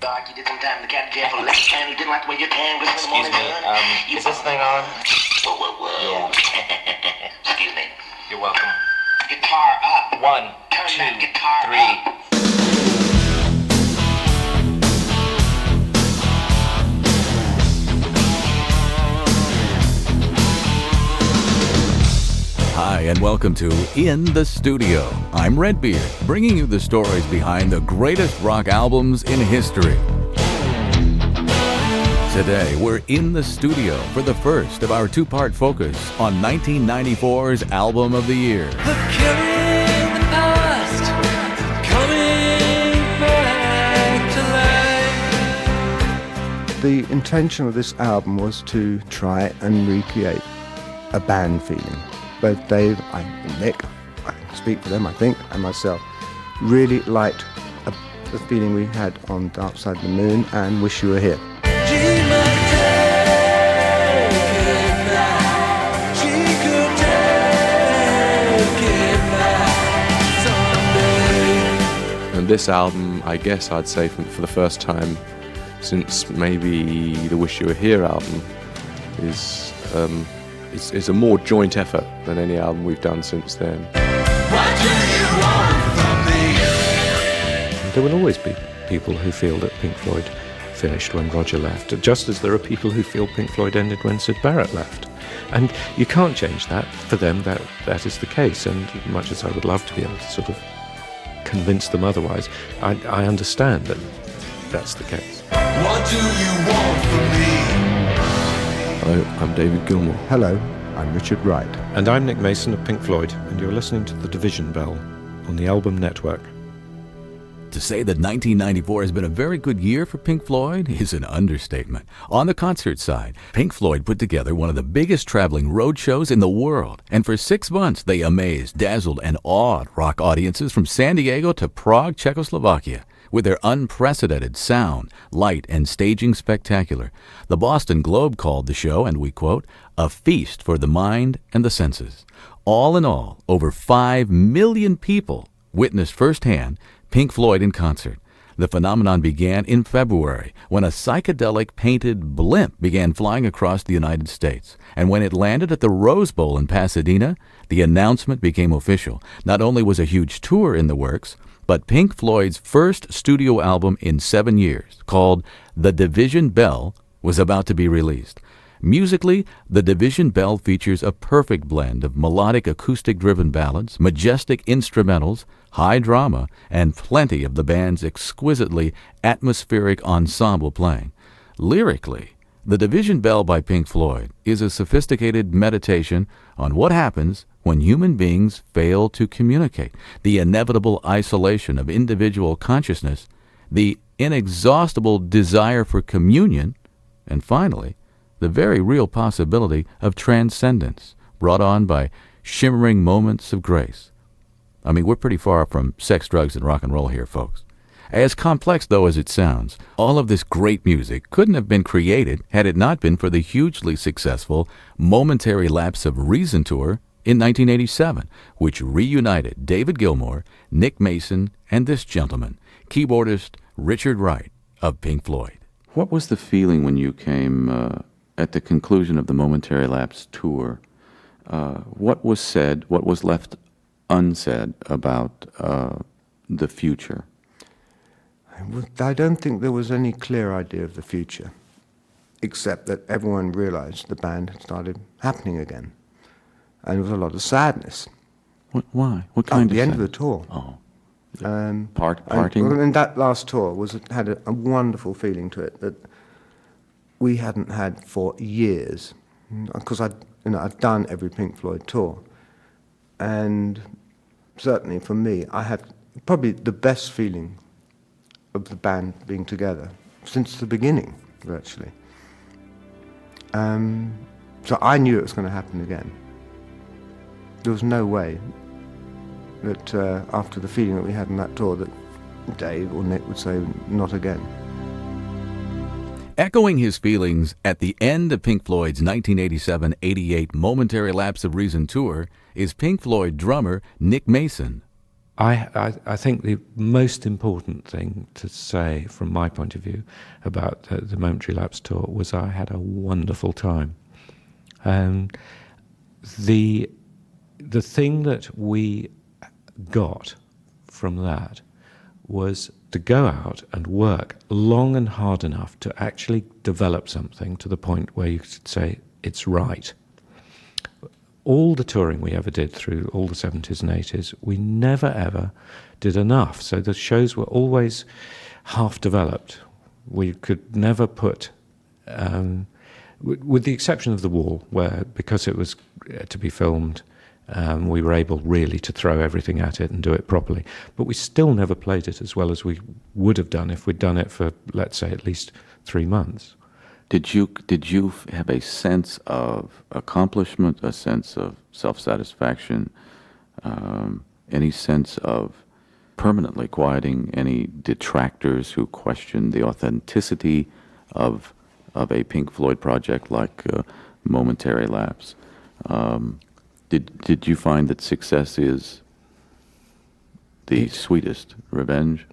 dark. You did some time in the cat jail for less time. You didn't like the way your tan was in the morning. Excuse me, is this thing on? Whoa. Yeah. Excuse me. You're welcome. Guitar up. 1, Turn 2, that guitar 3. up. Hi, and welcome to In the Studio. I'm Redbeard, bringing you the stories behind the greatest rock albums in history. Today, we're in the studio for the first of our two-part focus on 1994's Album of the Year. The killing the past, coming back to life. The intention of this album was to try and recreate a band feeling. Both Dave and Nick, I speak for them, I think, and myself, really liked the feeling we had on Dark Side of the Moon and Wish You Were Here. And this album, I guess I'd say for the first time since maybe the Wish You Were Here album, is a more joint effort than any album we've done since then. What do you want from me? There will always be people who feel that Pink Floyd finished when Roger left, just as there are people who feel Pink Floyd ended when Syd Barrett left. And you can't change that. For them, that is the case. And much as I would love to be able to sort of convince them otherwise, I understand that that's the case. What do you want from me? Hello, I'm David Gilmour. Hello, I'm Richard Wright. And I'm Nick Mason of Pink Floyd, and you're listening to The Division Bell on the Album Network. To say that 1994 has been a very good year for Pink Floyd is an understatement. On the concert side, Pink Floyd put together one of the biggest traveling road shows in the world, and for 6 months they amazed, dazzled, and awed rock audiences from San Diego to Prague, Czechoslovakia. With their unprecedented sound, light, and staging spectacular. The Boston Globe called the show, and we quote, "a feast for the mind and the senses." All in all, over 5 million people witnessed firsthand Pink Floyd in concert. The phenomenon began in February when a psychedelic painted blimp began flying across the United States. And when it landed at the Rose Bowl in Pasadena, the announcement became official. Not only was a huge tour in the works, but Pink Floyd's first studio album in 7 years, called The Division Bell, was about to be released. Musically, The Division Bell features a perfect blend of melodic acoustic-driven ballads, majestic instrumentals, high drama, and plenty of the band's exquisitely atmospheric ensemble playing. Lyrically, The Division Bell by Pink Floyd is a sophisticated meditation on what happens when human beings fail to communicate, the inevitable isolation of individual consciousness, the inexhaustible desire for communion, and finally, the very real possibility of transcendence brought on by shimmering moments of grace. I mean, we're pretty far from sex, drugs, and rock and roll here, folks. As complex, though, as it sounds, all of this great music couldn't have been created had it not been for the hugely successful Momentary Lapse of Reason tour in 1987, which reunited David Gilmour, Nick Mason, and this gentleman, keyboardist Richard Wright of Pink Floyd. What was the feeling when you came at the conclusion of the Momentary Lapse tour? What was said, what was left unsaid about the future? I don't think there was any clear idea of the future, except that everyone realized the band had started happening again. And there was a lot of sadness. Why? What kind At of the end of sadness? the tour. Oh. Parting? And that last tour had a wonderful feeling to it that we hadn't had for years. Because I've done every Pink Floyd tour. And certainly for me, I had probably the best feeling of the band being together since the beginning, virtually. So I knew it was going to happen again. There was no way that after the feeling that we had in that tour that Dave or Nick would say, not again. Echoing his feelings at the end of Pink Floyd's 1987-88 Momentary Lapse of Reason tour is Pink Floyd drummer Nick Mason. I think the most important thing to say from my point of view about the Momentary Lapse tour was I had a wonderful time. The thing that we got from that was to go out and work long and hard enough to actually develop something to the point where you could say it's right. All the touring we ever did through all the 70s and 80s, we never ever did enough. So the shows were always half developed. We could never put, with the exception of The Wall, where because it was to be filmed, we were able really to throw everything at it and do it properly. But we still never played it as well as we would have done if we'd done it for, let's say, at least 3 months. Did you have a sense of accomplishment, a sense of self-satisfaction, any sense of permanently quieting any detractors who questioned the authenticity of a Pink Floyd project like Momentary Lapse? Did you find that success is the sweetest revenge?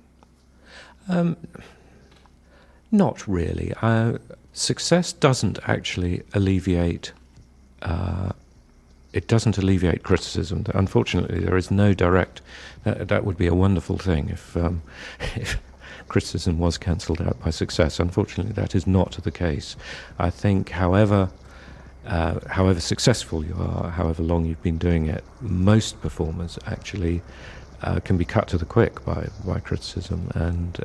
Not really. Success doesn't actually alleviate. It doesn't alleviate criticism. Unfortunately, there is no direct. That would be a wonderful thing if criticism was cancelled out by success. Unfortunately, that is not the case. I think, however successful you are, however long you've been doing it, most performers actually can be cut to the quick by criticism, and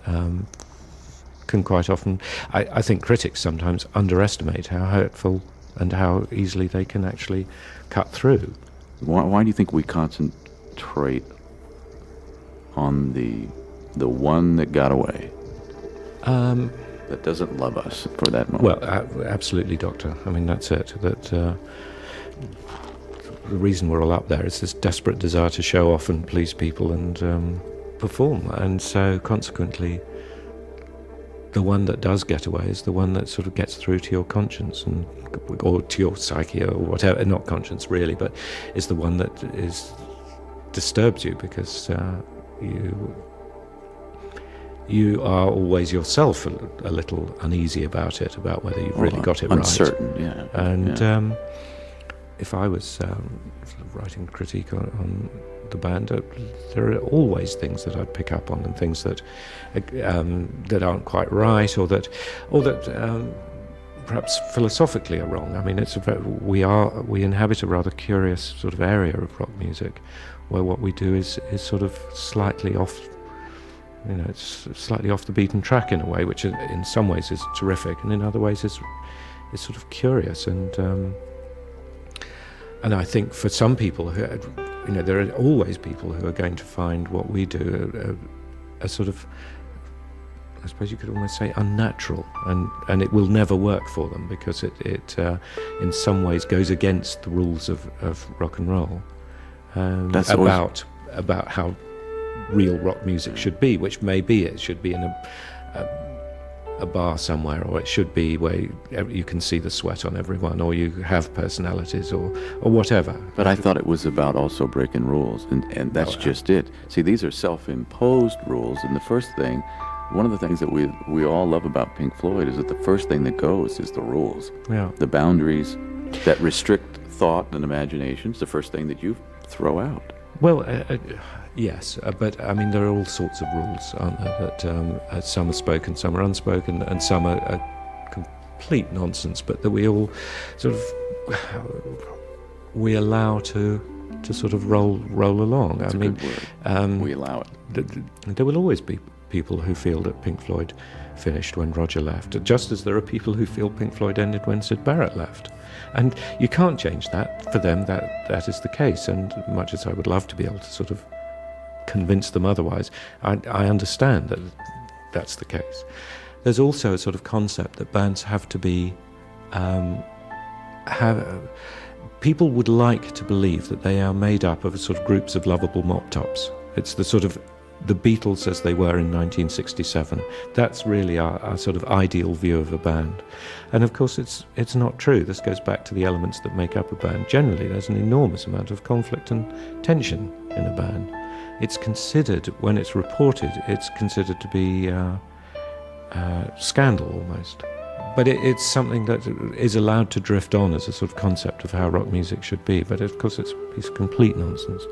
can quite often. I think critics sometimes underestimate how hurtful and how easily they can actually cut through. Why do you think we concentrate on the one that got away? That doesn't love us for that moment. Well, absolutely, Doctor. I mean, that's it. That the reason we're all up there is this desperate desire to show off and please people and perform. And so, consequently, the one that does get away is the one that sort of gets through to your conscience or to your psyche or whatever. Not conscience, really, but is the one that disturbs you because you are always yourself a little uneasy about it, about whether you've really got it uncertain, right. Yeah. And if I was sort of writing critique on the band, there are always things that I'd pick up on and things that aren't quite right, or that perhaps philosophically are wrong. I mean, we inhabit a rather curious sort of area of rock music, where what we do is sort of slightly off. You know, it's slightly off the beaten track in a way, which in some ways is terrific, and in other ways is sort of curious. And I think for some people, there are always people who are going to find what we do a sort of, I suppose you could almost say, unnatural, and it will never work for them because it in some ways goes against the rules of rock and roll, about how real rock music should be, which maybe it should be in a bar somewhere, or it should be where you can see the sweat on everyone, or you have personalities, or whatever. But I thought it was about also breaking rules, and that's just it. See, these are self-imposed rules, and one of the things that we all love about Pink Floyd is that the first thing that goes is the rules. Yeah. The boundaries that restrict thought and imagination is the first thing that you throw out. Well, yes, but I mean, there are all sorts of rules, aren't there? That some are spoken, some are unspoken, and some are complete nonsense, but that we all sort of allow to sort of roll along. That's a good word. We allow it. There will always be people who feel that Pink Floyd finished when Roger left, just as there are people who feel Pink Floyd ended when Syd Barrett left. And you can't change that. For them, that is the case. And much as I would love to be able to sort of convince them otherwise, I understand that that's the case. There's also a sort of concept that bands have to be... people would like to believe that they are made up of sort of groups of lovable mop-tops. It's the sort of the Beatles as they were in 1967. That's really our sort of ideal view of a band. And of course it's not true. This goes back to the elements that make up a band. Generally there's an enormous amount of conflict and tension in a band. it's considered, when it's reported, it's considered to be scandal almost. But it's something that is allowed to drift on as a sort of concept of how rock music should be, but of course it's complete nonsense.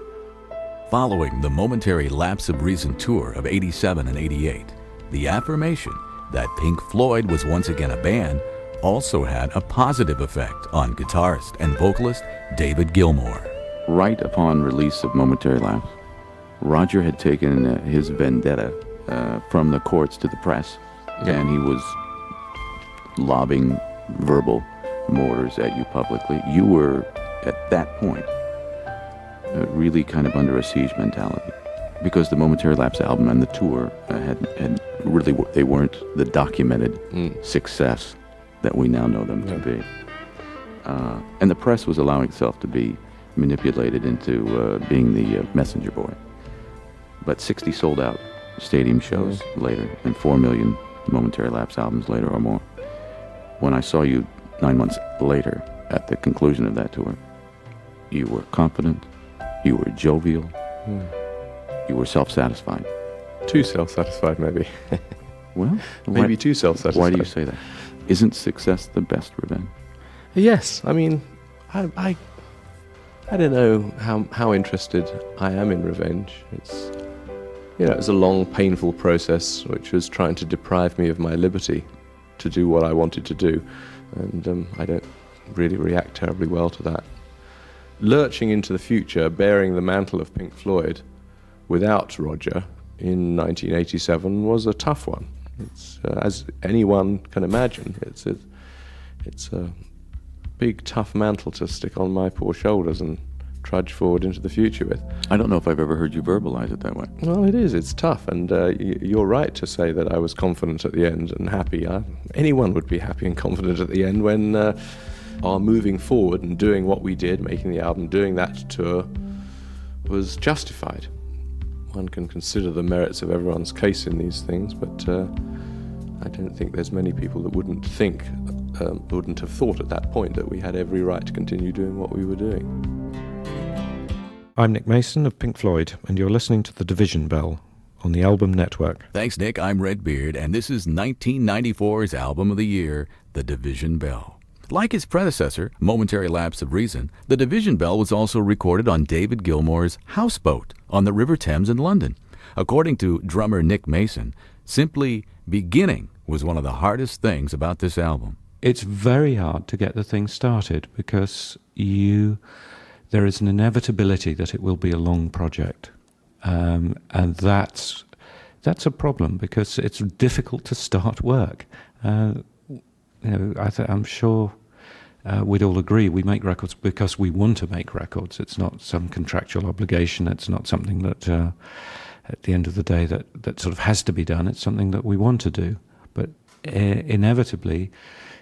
Following the momentary lapse of reason tour of 87 and 88, the affirmation that Pink Floyd was once again a band also had a positive effect on guitarist and vocalist David Gilmour. Right upon release of Momentary Lapse, Roger had taken his vendetta from the courts to the press, and he was lobbing verbal mortars at you publicly. You were, at that point, really kind of under a siege mentality, because the Momentary Lapse album and the tour had really, they weren't the documented success that we now know them to be. And the press was allowing itself to be manipulated into being the messenger boy. But 60 sold-out stadium shows later, and 4 million Momentary Lapse albums later or more. When I saw you 9 months later at the conclusion of that tour, you were confident, you were jovial, you were self-satisfied. Too self-satisfied, maybe. Well, maybe too self-satisfied. Why do you say that? Isn't success the best revenge? Yes, I mean, I don't know how interested I am in revenge. It's, it's a long, painful process which was trying to deprive me of my liberty to do what I wanted to do, and I don't really react terribly well to that. Lurching into the future, bearing the mantle of Pink Floyd without Roger in 1987 was a tough one. It's as anyone can imagine, it's a big, tough mantle to stick on my poor shoulders and trudge forward into the future with. I don't know if I've ever heard you verbalize it that way. Well, it is. It's tough, and you're right to say that I was confident at the end and happy. Anyone would be happy and confident at the end when our moving forward and doing what we did, making the album, doing that tour, was justified. One can consider the merits of everyone's case in these things, but I don't think there's many people that wouldn't have thought at that point that we had every right to continue doing what we were doing. I'm Nick Mason of Pink Floyd, and you're listening to The Division Bell on the Album Network. Thanks, Nick. I'm Redbeard, and this is 1994's Album of the Year, The Division Bell. Like its predecessor, Momentary Lapse of Reason, The Division Bell was also recorded on David Gilmour's houseboat on the River Thames in London. According to drummer Nick Mason, simply beginning was one of the hardest things about this album. It's very hard to get the thing started because there is an inevitability that it will be a long project. And that's a problem because it's difficult to start work. I'm sure we'd all agree we make records because we want to make records. It's not some contractual obligation. It's not something that, at the end of the day, that sort of has to be done. It's something that we want to do. But inevitably,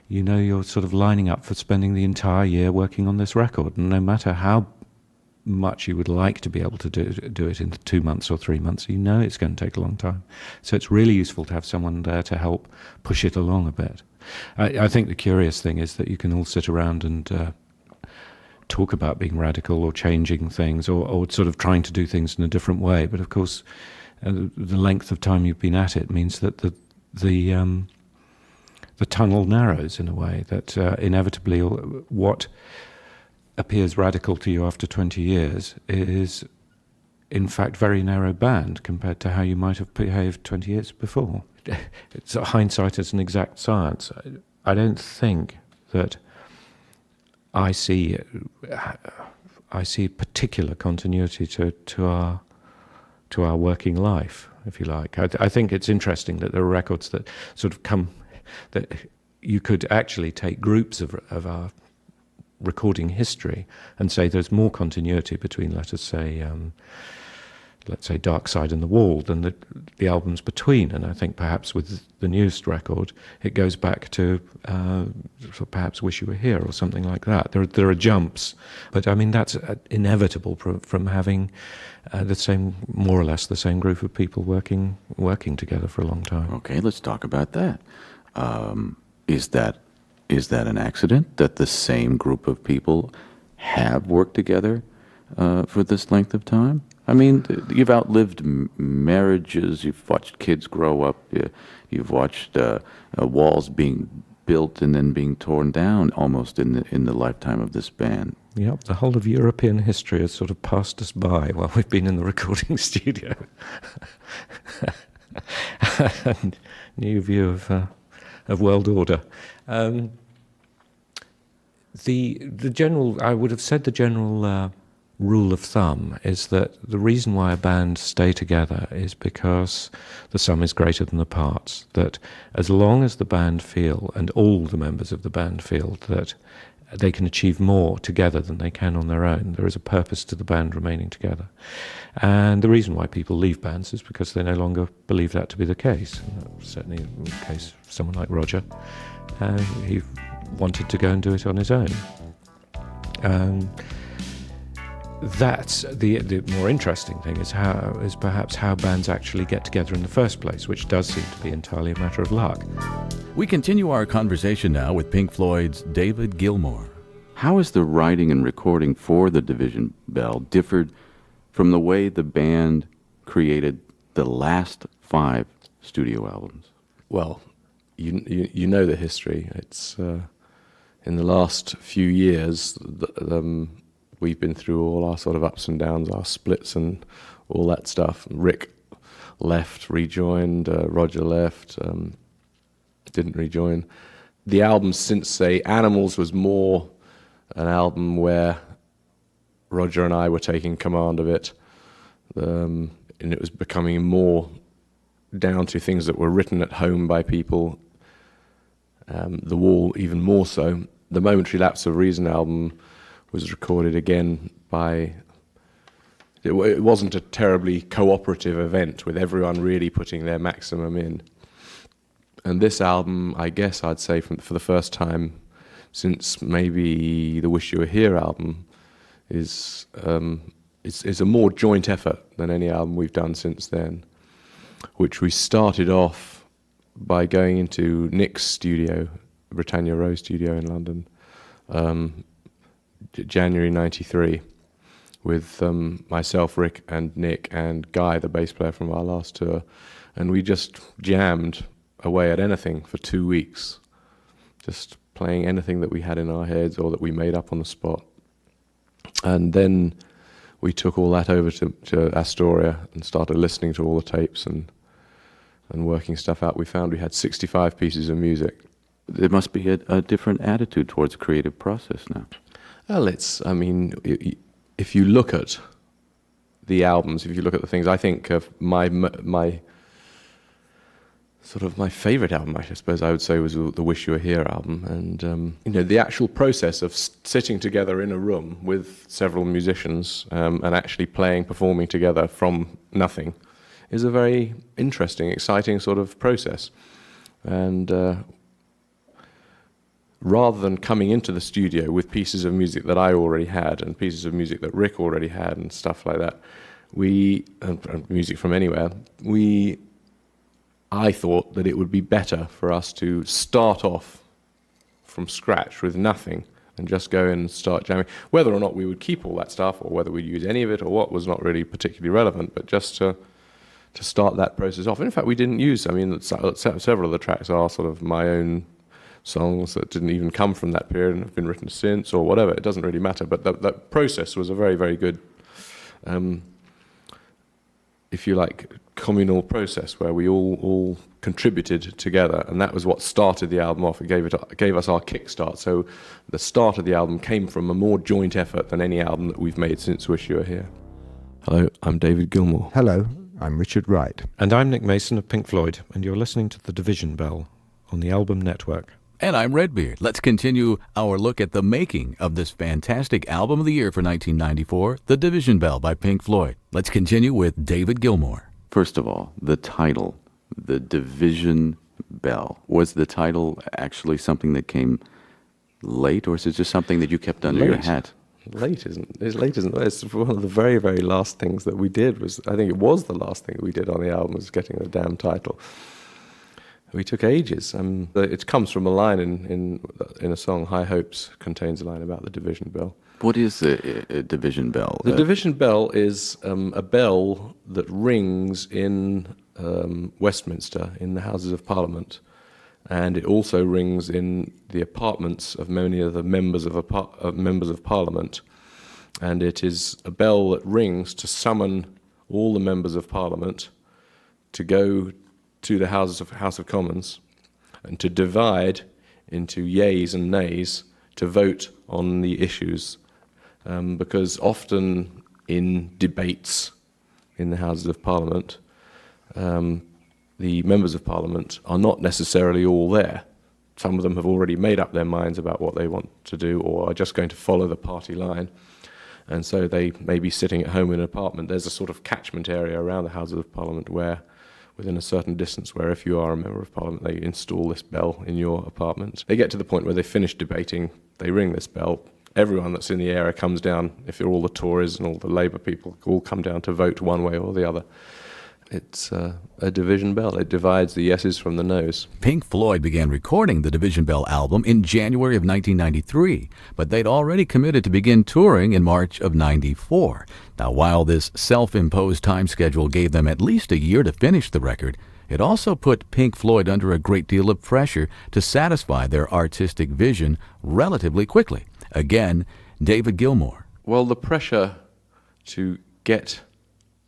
you're sort of lining up for spending the entire year working on this record. And no matter how much you would like to be able to do it in 2 months or 3 months, it's going to take a long time. So it's really useful to have someone there to help push it along a bit. I think the curious thing is that you can all sit around and talk about being radical or changing things or sort of trying to do things in a different way. But of course, the length of time you've been at it means that the tunnel narrows in a way that inevitably what appears radical to you after 20 years is in fact very narrow band compared to how you might have behaved 20 years before. Hindsight is an exact science. I don't think that I see particular continuity to our working life, if you like. I think it's interesting that there are records that sort of come, that you could actually take groups of our recording history and say there's more continuity between, let's say Dark Side and The Wall than the albums between. And I think perhaps with the newest record, it goes back to perhaps Wish You Were Here or something like that. There are jumps, but I mean that's inevitable from having more or less the same group of people working together for a long time. Okay, let's talk about that. Is that an accident that the same group of people have worked together for this length of time? I mean, you've outlived marriages. You've watched kids grow up. You've watched walls being built and then being torn down almost in the lifetime of this band. Yep, the whole of European history has sort of passed us by while we've been in the recording studio. And new view of world order. The general, I would have said the general rule of thumb is that the reason why a band stay together is because the sum is greater than the parts. That as long as the band feel, and all the members of the band feel, that they can achieve more together than they can on their own, there is a purpose to the band remaining together. And the reason why people leave bands is because they no longer believe that to be the case. And that was certainly the case of someone like Roger. He wanted to go and do it on his own. That's the more interesting thing is perhaps how bands actually get together in the first place, which does seem to be entirely a matter of luck. We continue our conversation now with Pink Floyd's David Gilmour. How has the writing and recording for the Division Bell differed from the way the band created the last 5 studio albums? Well, you know the history. It's in the last few years, we've been through all our sort of ups and downs, our splits and all that stuff. Rick left, rejoined, Roger left, didn't rejoin. The album since, say, Animals was more an album where Roger and I were taking command of it, and it was becoming more down to things that were written at home by people, The Wall even more so. The Momentary Lapse of Reason album was recorded again by... It wasn't a terribly cooperative event with everyone really putting their maximum in. And this album, I guess I'd say for the first time since maybe the Wish You Were Here album, is a more joint effort than any album we've done since then, which we started off by going into Nick's studio, Britannia Row studio in London, January 93, with myself, Rick, and Nick, and Guy, the bass player from our last tour, and we just jammed away at anything for 2 weeks, just playing anything that we had in our heads or that we made up on the spot. And then we took all that over to Astoria and started listening to all the tapes and working stuff out. We found we had 65 pieces of music. There must be a different attitude towards creative process now. Well, if you look at the albums, if you look at the things, I think of my favorite album, I suppose I would say, was the Wish You Were Here album. And, the actual process of sitting together in a room with several musicians and actually performing together from nothing is a very interesting, exciting sort of process. And rather than coming into the studio with pieces of music that I already had and pieces of music that Rick already had and stuff like that, and music from anywhere, I thought that it would be better for us to start off from scratch with nothing and just go in and start jamming. Whether or not we would keep all that stuff or whether we'd use any of it or what was not really particularly relevant, but just to start that process off. And in fact, we didn't use, several of the tracks are sort of my own songs that didn't even come from that period and have been written since or whatever. It doesn't really matter, but that process was a very, very good, if you like, communal process where we all contributed together, and that was what started the album off. It gave us our kickstart. So the start of the album came from a more joint effort than any album that we've made since Wish You Were Here. Hello, I'm David Gilmour. Hello, I'm Richard Wright. And I'm Nick Mason of Pink Floyd, and you're listening to The Division Bell on the Album Network. And I'm Redbeard. Let's continue our look at the making of this fantastic album of the year for 1994, The Division Bell by Pink Floyd. Let's continue with David Gilmour. First of all, the title, The Division Bell. Was the title actually something that came late, or is it just something that you kept under your hat? Late isn't. It's one of the very, very last things that we did. I think it was the last thing that we did on the album, was getting the damn title. We took ages. It comes from a line in a song, High Hopes, contains a line about the division bell. What is the division bell? The division bell is a bell that rings in Westminster, in the Houses of Parliament, and it also rings in the apartments of many of the members of Parliament. And it is a bell that rings to summon all the members of Parliament to go to the House of Commons and to divide into yeas and nays to vote on the issues. Because often in debates in the Houses of Parliament, the members of Parliament are not necessarily all there. Some of them have already made up their minds about what they want to do or are just going to follow the party line. And so they may be sitting at home in an apartment. There's a sort of catchment area around the Houses of Parliament where, within a certain distance, where if you are a member of Parliament, they install this bell in your apartment. They get to the point where they finish debating, they ring this bell. Everyone that's in the area comes down, if you're all the Tories and all the Labour people, all come down to vote one way or the other. It's a division bell. It divides the yeses from the nos. Pink Floyd began recording the Division Bell album in January of 1993, but they'd already committed to begin touring in March of '94. Now, while this self-imposed time schedule gave them at least a year to finish the record, it also put Pink Floyd under a great deal of pressure to satisfy their artistic vision relatively quickly. Again, David Gilmour. Well, the pressure to get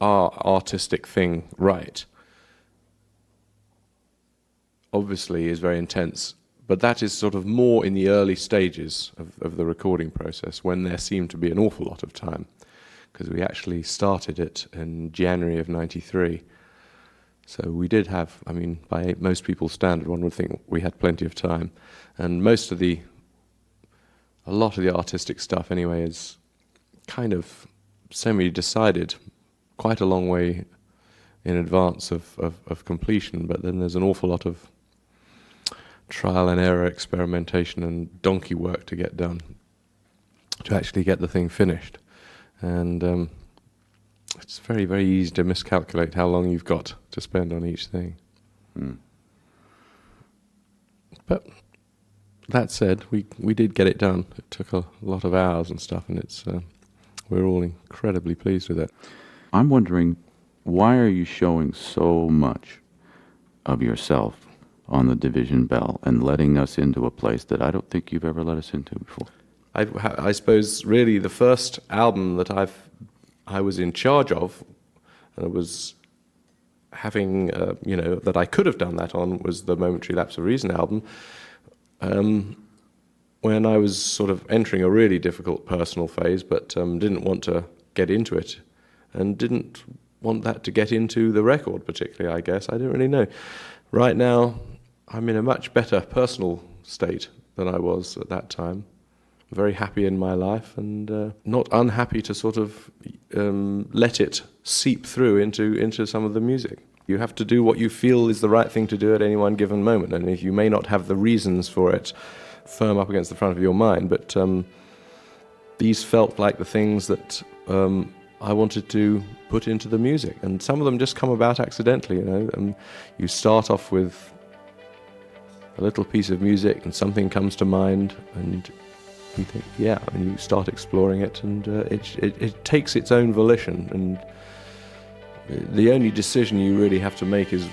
our artistic thing right obviously is very intense, but that is sort of more in the early stages of the recording process, when there seemed to be an awful lot of time, because we actually started it in January of '93. So we did have, by most people's standard, one would think we had plenty of time. And a lot of the artistic stuff anyway is kind of semi-decided quite a long way in advance of completion, but then there's an awful lot of trial and error, experimentation and donkey work to get done to actually get the thing finished. And it's very, very easy to miscalculate how long you've got to spend on each thing. But that said, we did get it done. It took a lot of hours and stuff, and we're all incredibly pleased with it. I'm wondering, why are you showing so much of yourself on the Division Bell and letting us into a place that I don't think you've ever let us into before? I suppose really the first album that I was in charge of, and I was having, that I could have done that on, was the Momentary Lapse of Reason album. When I was sort of entering a really difficult personal phase, but didn't want to get into it, and didn't want that to get into the record particularly, I guess. I don't really know. Right now, I'm in a much better personal state than I was at that time. Very happy in my life, and not unhappy to sort of let it seep through into some of the music. You have to do what you feel is the right thing to do at any one given moment, and if you may not have the reasons for it firm up against the front of your mind, but these felt like the things that I wanted to put into the music, and some of them just come about accidentally. You start off with a little piece of music, and something comes to mind, and you think, yeah, and you start exploring it, and it takes its own volition, and the only decision you really have to make is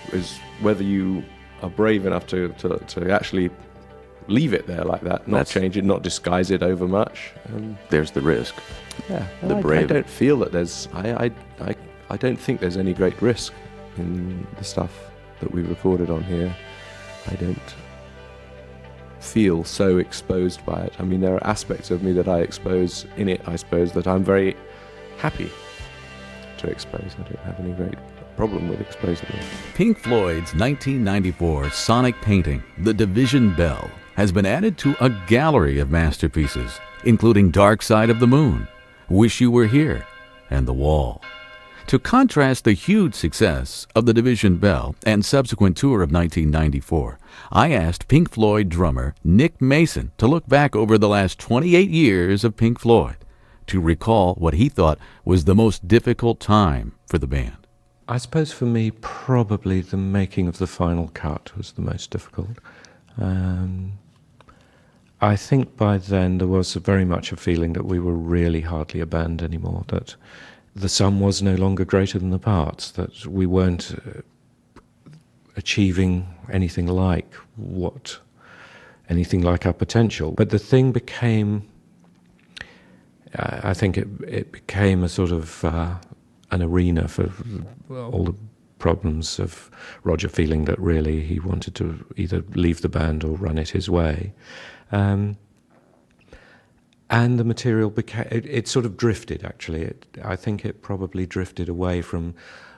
whether you are brave enough to actually leave it there like that, not change it, not disguise it over much. There's the risk. Yeah, brave. I don't feel that there's. I don't think there's any great risk in the stuff that we recorded on here. I don't feel so exposed by it. There are aspects of me that I expose in it, I suppose, that I'm very happy to expose. I don't have any great problem with exposing it. Pink Floyd's 1994 sonic painting, The Division Bell, has been added to a gallery of masterpieces, including Dark Side of the Moon, Wish You Were Here, and The Wall. To contrast the huge success of the Division Bell and subsequent tour of 1994, I asked Pink Floyd drummer Nick Mason to look back over the last 28 years of Pink Floyd, to recall what he thought was the most difficult time for the band. I suppose for me, probably the making of the final cut was the most difficult. I think by then there was very much a feeling that we were really hardly a band anymore, that the sum was no longer greater than the parts, that we weren't achieving anything like our potential. But the thing became, I think it became a sort of an arena for all the problems of Roger feeling that really he wanted to either leave the band or run it his way. And the material became, it sort of drifted, actually. I think it probably drifted away from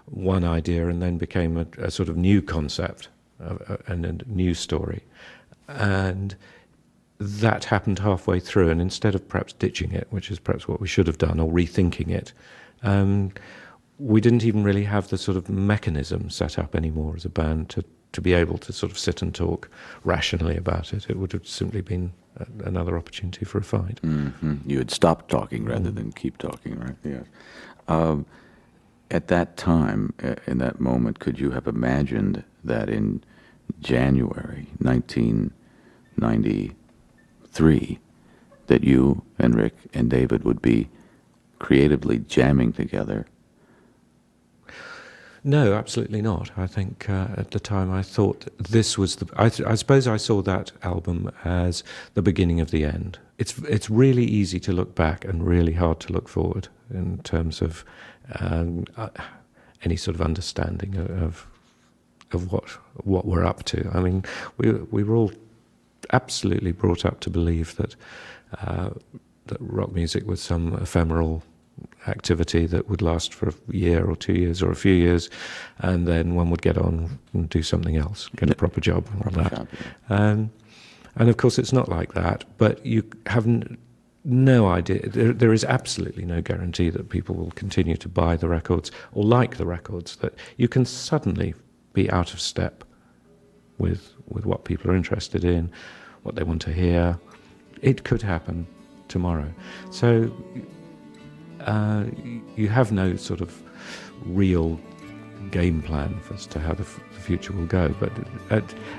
one idea and then became a sort of new concept and a new story. And that happened halfway through, and instead of perhaps ditching it, which is perhaps what we should have done, or rethinking it, we didn't even really have the sort of mechanism set up anymore as a band to be able to sort of sit and talk rationally about it. It would have simply been another opportunity for a fight. Mm-hmm. You had stopped talking rather than keep talking, right? Yes. At that time, in that moment, could you have imagined that in January 1993, that you and Rick and David would be creatively jamming together? No, absolutely not. I think at the time I thought this was I suppose I saw that album as the beginning of the end. It's really easy to look back and really hard to look forward in terms of any sort of understanding of what we're up to. I mean, we were all absolutely brought up to believe that that rock music was some ephemeral activity that would last for a year or 2 years or a few years, and then one would get on and do something else, get a proper job and all that. And of course it's not like that, but you have no idea. There is absolutely no guarantee that people will continue to buy the records or like the records, that you can suddenly be out of step with what people are interested in, what they want to hear. It could happen tomorrow. So you have no sort of real game plan as to how the future will go. But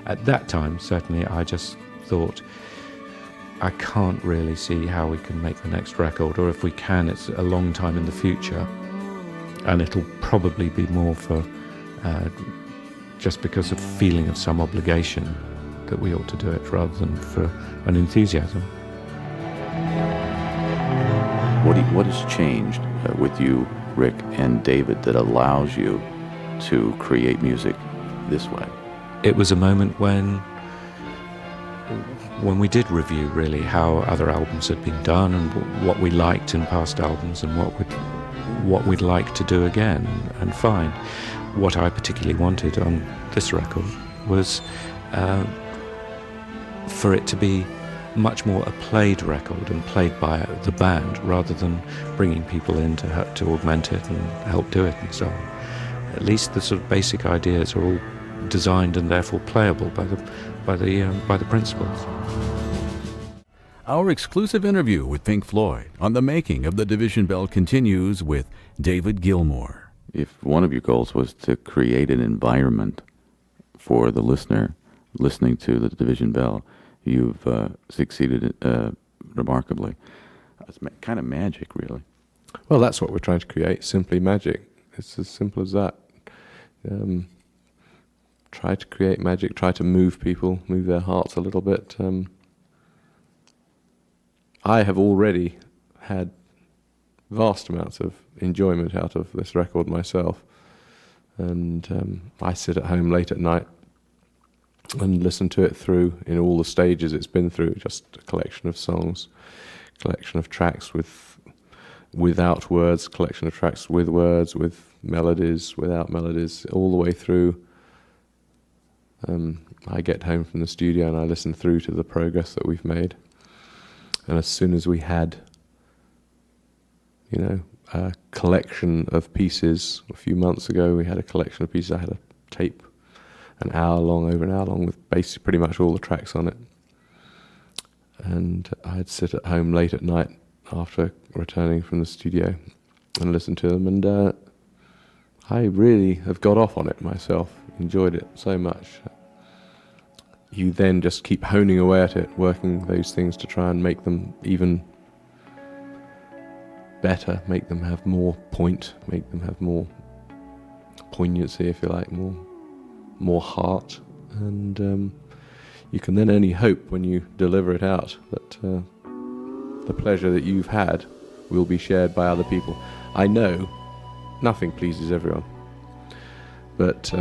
at that time, certainly, I just thought, I can't really see how we can make the next record, or if we can, it's a long time in the future, and it'll probably be more for just because of feeling of some obligation that we ought to do it, rather than for an enthusiasm. What has changed with you, Rick and David, that allows you to create music this way? It was a moment when we did review really how other albums had been done and what we liked in past albums and what we'd like to do again and find. What I particularly wanted on this record was for it to be much more a played record and played by the band, rather than bringing people in to augment it and help do it and so on. At least the sort of basic ideas are all designed and therefore playable by the principals. Our exclusive interview with Pink Floyd on the making of the Division Bell continues with David Gilmour. If one of your goals was to create an environment for the listener listening to the Division Bell, you've succeeded remarkably. It's kind of magic, really. Well, that's what we're trying to create, simply magic. It's as simple as that. Try to create magic, try to move people, move their hearts a little bit. I have already had vast amounts of enjoyment out of this record myself, and I sit at home late at night and listen to it through in all the stages it's been through, just a collection of songs, collection of tracks without words, collection of tracks with words, with melodies, without melodies, all the way through. I get home from the studio and I listen through to the progress that we've made. And as soon as we had, a collection of pieces, a few months ago we had a collection of pieces, I had a tape over an hour long, with basically pretty much all the tracks on it. And I'd sit at home late at night after returning from the studio and listen to them, and I really have got off on it myself, enjoyed it so much. You then just keep honing away at it, working those things to try and make them even better, make them have more point, make them have more poignancy, if you like, more heart. And you can then only hope when you deliver it out that the pleasure that you've had will be shared by other people. I know nothing pleases everyone, but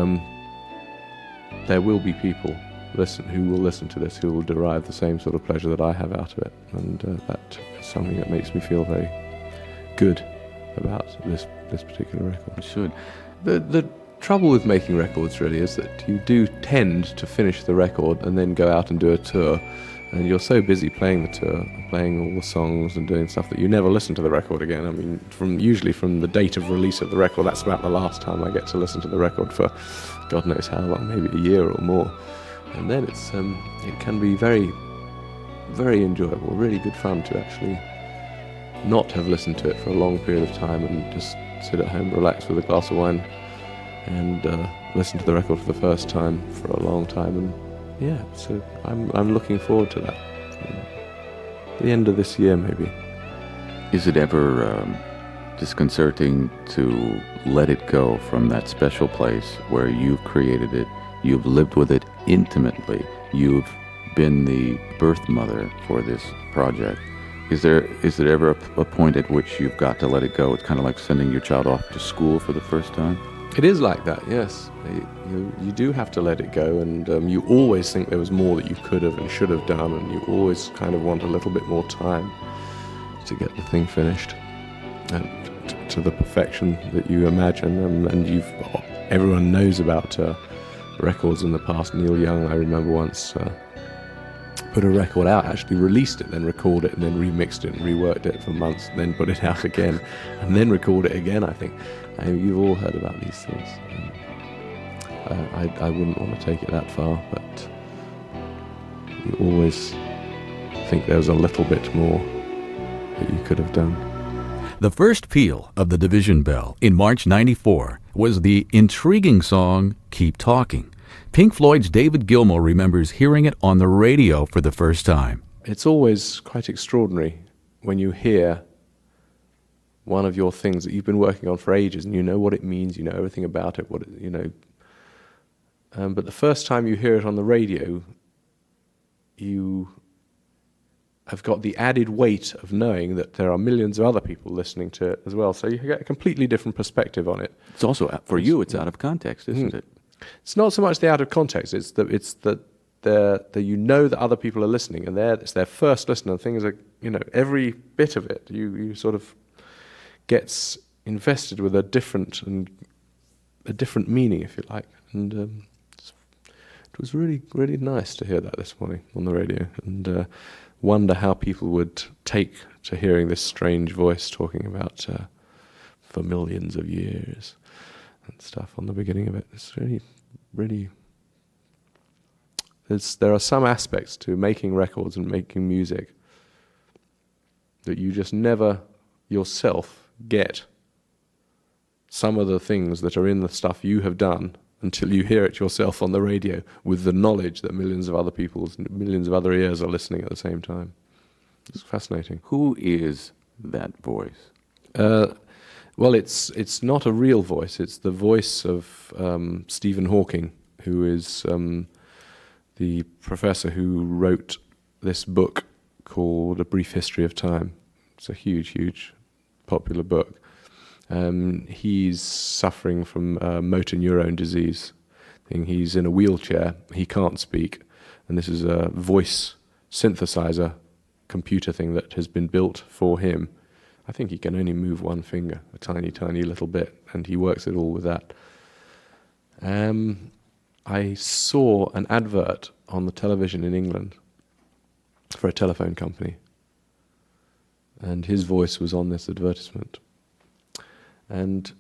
there will be people who will listen to this who will derive the same sort of pleasure that I have out of it, and that is something that makes me feel very good about this particular record. It should. The trouble with making records really is that you do tend to finish the record and then go out and do a tour, and you're so busy playing the tour, playing all the songs and doing stuff that you never listen to the record again. I mean, usually from the date of release of the record, that's about the last time I get to listen to the record for God knows how long, maybe a year or more. And then it can be very, very enjoyable, really good fun to actually not have listened to it for a long period of time and just sit at home, relax with a glass of wine and listen to the record for the first time for a long time. And yeah, so I'm looking forward to that. The end of this year, maybe. Is it ever disconcerting to let it go from that special place where you've created it, you've lived with it intimately, you've been the birth mother for this project? Is there ever a point at which you've got to let it go? It's kind of like sending your child off to school for the first time? It is like that, yes. You do have to let it go, and you always think there was more that you could have and should have done, and you always kind of want a little bit more time to get the thing finished and to the perfection that you imagine. And everyone knows about records in the past. Neil Young, I remember once put a record out, actually released it, then recorded it, and then remixed it and reworked it for months, and then put it out again, and then record it again, I think. You've all heard about these things. I wouldn't want to take it that far, but you always think there was a little bit more that you could have done. The first peal of the Division Bell in March '94 was the intriguing song Keep Talking. Pink Floyd's David Gilmour remembers hearing it on the radio for the first time. It's always quite extraordinary when you hear one of your things that you've been working on for ages, and you know what it means, you know everything about it, but the first time you hear it on the radio, you have got the added weight of knowing that there are millions of other people listening to it as well, so you get a completely different perspective on it. It's also, for you, it's out of context, isn't it? It's not so much the out of context, it's that you know that other people are listening, and it's their first listen, and things are, every bit of it, you sort of gets invested with a different meaning, if you like. And it was really, really nice to hear that this morning on the radio, and wonder how people would take to hearing this strange voice talking about for millions of years and stuff on the beginning of it. It's really, really... There are some aspects to making records and making music that you just never yourself get some of the things that are in the stuff you have done until you hear it yourself on the radio with the knowledge that millions of other ears are listening at the same time. It's fascinating. Who is that voice? Well, it's not a real voice. It's the voice of Stephen Hawking, who is the professor who wrote this book called A Brief History of Time. It's a huge, huge popular book. He's suffering from motor neurone disease. He's in a wheelchair. He can't speak. And this is a voice synthesizer computer thing that has been built for him. I think he can only move one finger, a tiny, tiny little bit, and he works it all with that. I saw an advert on the television in England for a telephone company, and his voice was on this advertisement. And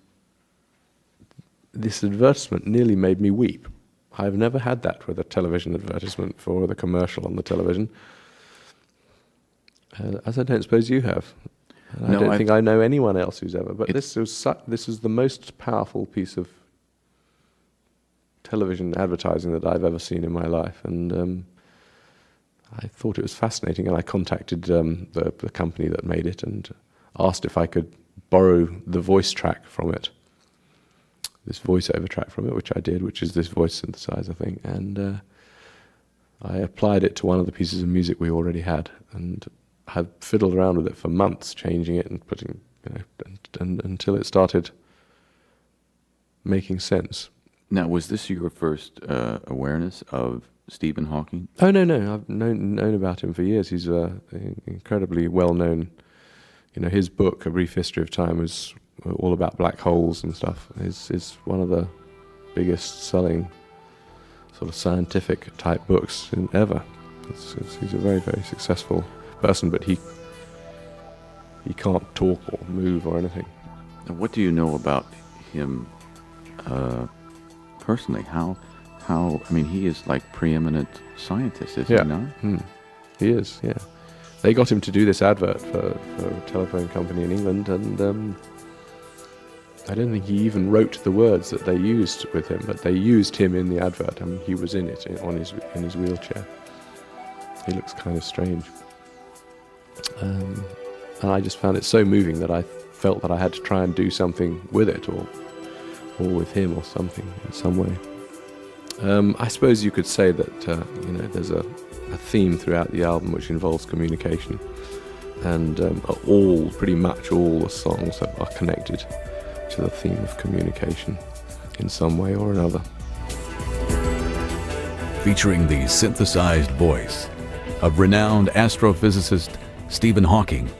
this advertisement nearly made me weep. I've never had that with a television advertisement for the commercial on the television, as I don't suppose you have. And I don't think I know anyone else who's ever. But this is the most powerful piece of television advertising that I've ever seen in my life, and I thought it was fascinating. And I contacted the company that made it and asked if I could borrow the voice track from it, this voiceover track from it, which I did, which is this voice synthesizer thing, and I applied it to one of the pieces of music we already had, and I fiddled around with it for months, changing it and putting, and until it started making sense. Now, was this your first awareness of Stephen Hawking? Oh, no. I've known about him for years. He's incredibly well-known. His book, A Brief History of Time, was all about black holes and stuff. Is one of the biggest selling sort of scientific type books ever. He's a very, very successful person, but he can't talk or move or anything. Now, what do you know about him personally? How? I mean, he is like preeminent scientist, is he not? He is. Yeah. They got him to do this advert for a telephone company in England, and I don't think he even wrote the words that they used with him, but they used him in the advert. I mean, he was in it in his wheelchair. He looks kind of strange, and I just found it so moving that I felt that I had to try and do something with it, or with him, or something in some way. I suppose you could say that there's a theme throughout the album which involves communication, and pretty much all the songs are connected to the theme of communication in some way or another. Featuring the synthesized voice of renowned astrophysicist Stephen Hawking,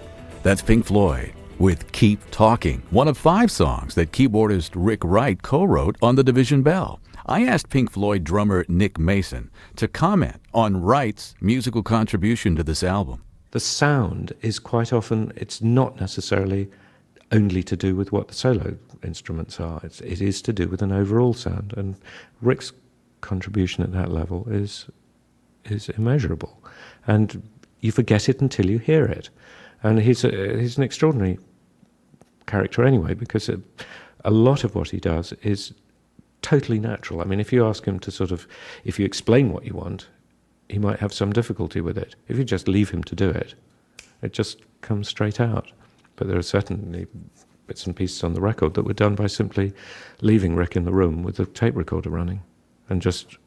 that's Pink Floyd with Keep Talking, one of 5 songs that keyboardist Rick Wright co-wrote on The Division Bell. I asked Pink Floyd drummer Nick Mason to comment on Wright's musical contribution to this album. The sound is quite often, it's not necessarily only to do with what the solo instruments are. It is to do with an overall sound, and Rick's contribution at that level is immeasurable, and you forget it until you hear it. And he's an extraordinary character anyway, because a lot of what he does is totally natural. I mean, if you ask him to if you explain what you want, he might have some difficulty with it. If you just leave him to do it, it just comes straight out. But there are certainly bits and pieces on the record that were done by simply leaving Rick in the room with the tape recorder running, and just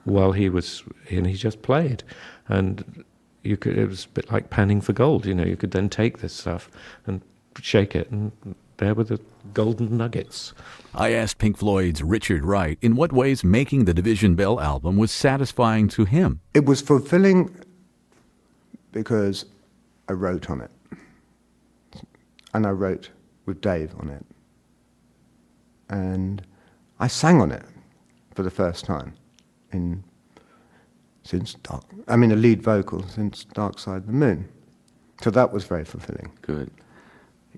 while he was in, he just played. And it was a bit like panning for gold. You could then take this stuff and shake it, and there were the golden nuggets. I asked Pink Floyd's Richard Wright in what ways making the Division Bell album was satisfying to him. It was fulfilling because I wrote on it. And I wrote with Dave on it. And I sang on it for the first time a lead vocal since Dark Side of the Moon. So that was very fulfilling. Good.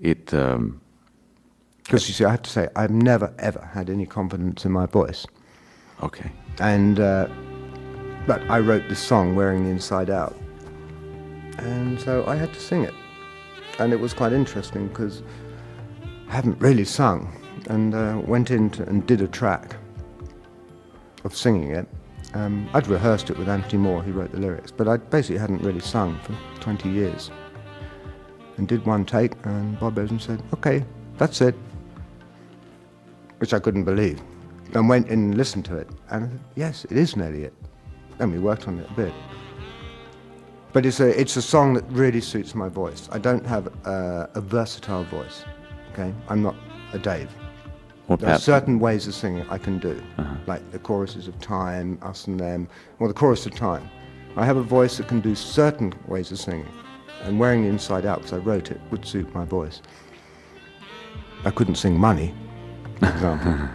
Because you see, I have to say, I've never ever had any confidence in my voice. Okay. And but I wrote this song, Wearing the Inside Out, and so I had to sing it. And it was quite interesting because I haven't really sung, and went in and did a track of singing it. I'd rehearsed it with Anthony Moore, who wrote the lyrics, but I basically hadn't really sung for 20 years. And did one take, and Bob Ezrin said, "Okay, that's it," which I couldn't believe. And went in and listened to it, and I said, yes, it is nearly it. And we worked on it a bit. But it's a song that really suits my voice. I don't have a versatile voice, okay? I'm not a Dave. There are certain ways of singing I can do, like the choruses of Time, Us and Them, or the chorus of Time. I have a voice that can do certain ways of singing, and Wearing the Inside Out, because I wrote it, would suit my voice. I couldn't sing Money, for example.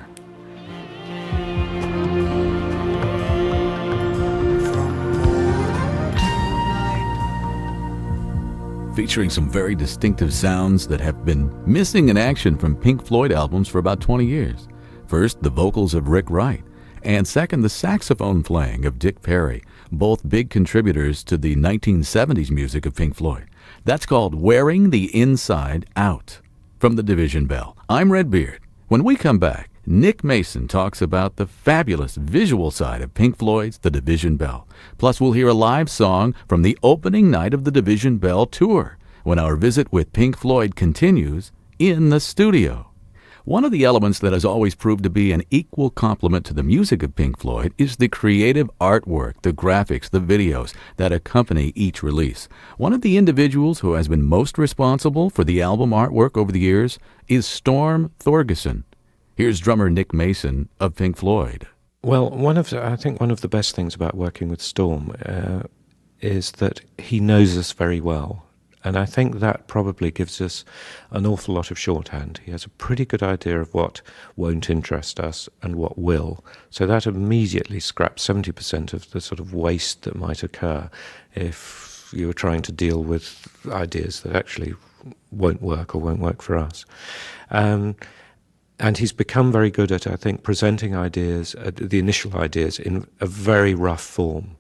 Featuring some very distinctive sounds that have been missing in action from Pink Floyd albums for about 20 years. First, the vocals of Rick Wright, and second, the saxophone playing of Dick Perry, both big contributors to the 1970s music of Pink Floyd. That's called Wearing the Inside Out. From the Division Bell, I'm Redbeard. When we come back, Nick Mason talks about the fabulous visual side of Pink Floyd's The Division Bell. Plus, we'll hear a live song from the opening night of the Division Bell tour, when our visit with Pink Floyd continues in the studio. One of the elements that has always proved to be an equal complement to the music of Pink Floyd is the creative artwork, the graphics, the videos that accompany each release. One of the individuals who has been most responsible for the album artwork over the years is Storm Thorgerson. Here's drummer Nick Mason of Pink Floyd. Well, I think one of the best things about working with Storm is that he knows us very well. And I think that probably gives us an awful lot of shorthand. He has a pretty good idea of what won't interest us and what will. So that immediately scraps 70% of the sort of waste that might occur if you were trying to deal with ideas that actually won't work or won't work for us. And he's become very good at, I think, presenting ideas, the initial ideas, in a very rough form.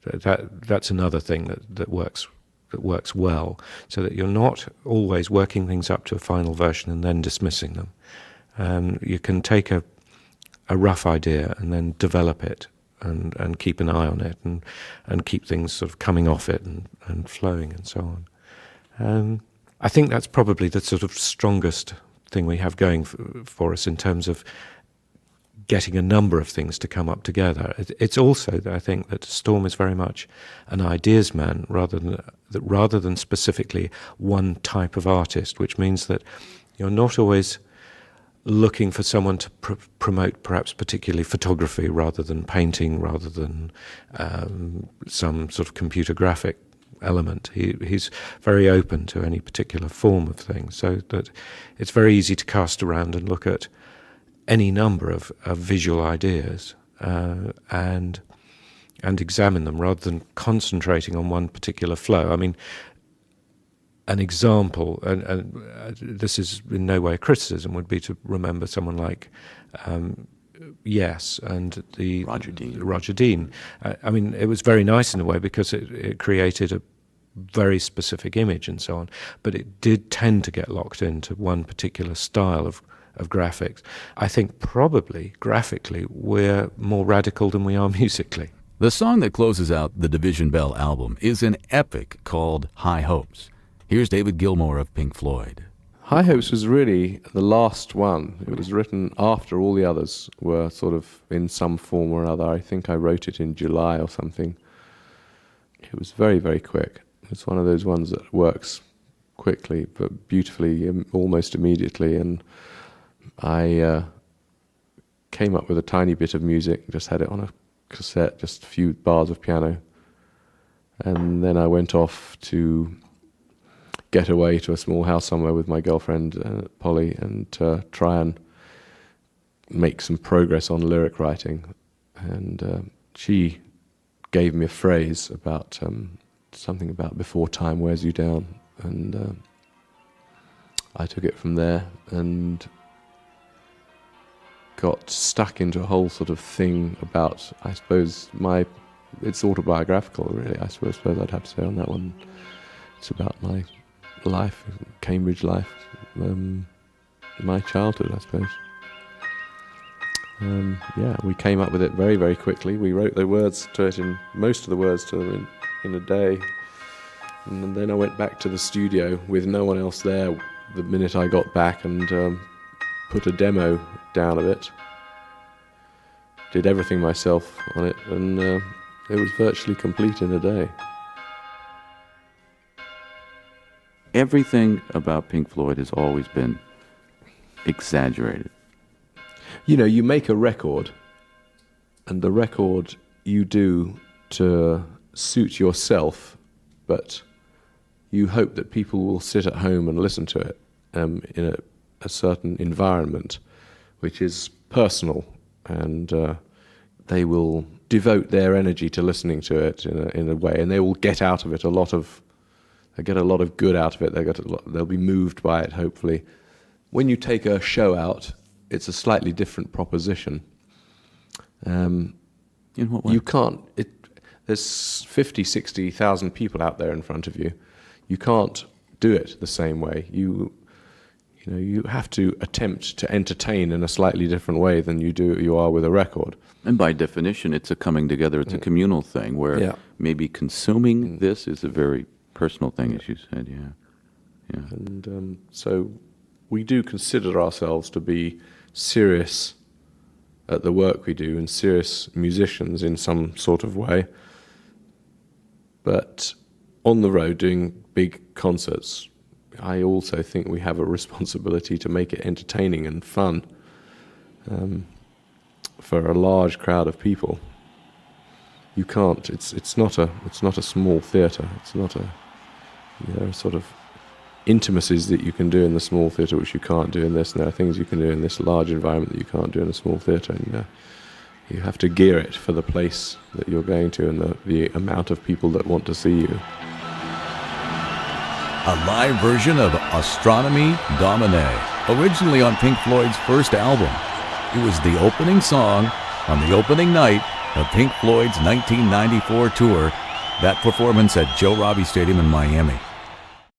That's another thing that works well, so that you're not always working things up to a final version and then dismissing them. You can take a rough idea and then develop it and keep an eye on it and keep things sort of coming off it and flowing and so on. I think that's probably the sort of strongest thing we have going for us in terms of getting a number of things to come up together. It's also, I think, that Storm is very much an ideas man rather than specifically one type of artist, which means that you're not always looking for someone to promote perhaps particularly photography rather than painting, rather than some sort of computer graphic element. He's very open to any particular form of things, so that it's very easy to cast around and look at any number of visual ideas and examine them rather than concentrating on one particular flow. I mean, an example, and this is in no way a criticism, would be to remember someone like Yes and the Roger Dean. I mean, it was very nice in a way because it created a very specific image and so on, but it did tend to get locked into one particular style of graphics. I think probably graphically we're more radical than we are musically. The song that closes out the Division Bell album is an epic called High Hopes. Here's David Gilmour of Pink Floyd. High Hopes was really the last one. It was written after all the others were sort of in some form or other. I think I wrote it in July or something. It was very, very quick. It's one of those ones that works quickly but beautifully almost immediately, and I came up with a tiny bit of music, just had it on a cassette, just a few bars of piano, and then I went off to get away to a small house somewhere with my girlfriend Polly and try and make some progress on lyric writing. And she gave me a phrase about something about before time wears you down, and I took it from there and got stuck into a whole sort of thing about, I suppose, it's autobiographical really, I suppose I'd have to say on that one. It's about my life, Cambridge life, my childhood, I suppose. We came up with it very, very quickly. We wrote the words to it, most of the words to them in a day. And then I went back to the studio with no one else there the minute I got back and put a demo down of it. Did everything myself on it, and it was virtually complete in a day. Everything about Pink Floyd has always been exaggerated. You know, you make a record, and the record you do to suit yourself, but you hope that people will sit at home and listen to it in a certain environment, which is personal, and they will devote their energy to listening to it in a way, and they will get out of it a lot of good out of it. They'll be moved by it, hopefully. When you take a show out, it's a slightly different proposition. In what way? You can't. There's 50, 60,000 people out there in front of you. you can't do it the same way. You have to attempt to entertain in a slightly different way than you are with a record. And by definition, it's a coming together, it's a communal thing, where maybe consuming this is a very personal thing, as you said, yeah. And so we do consider ourselves to be serious at the work we do and serious musicians in some sort of way. But on the road doing big concerts, I also think we have a responsibility to make it entertaining and fun for a large crowd of people. You can't. It's not a small theatre. It's not a. There are sort of intimacies that you can do in the small theatre which you can't do in this, and there are things you can do in this large environment that you can't do in a small theatre. And you have to gear it for the place that you're going to and the amount of people that want to see you. A live version of Astronomie Domine, originally on Pink Floyd's first album. It was the opening song on the opening night of Pink Floyd's 1994 tour, that performance at Joe Robbie Stadium in Miami.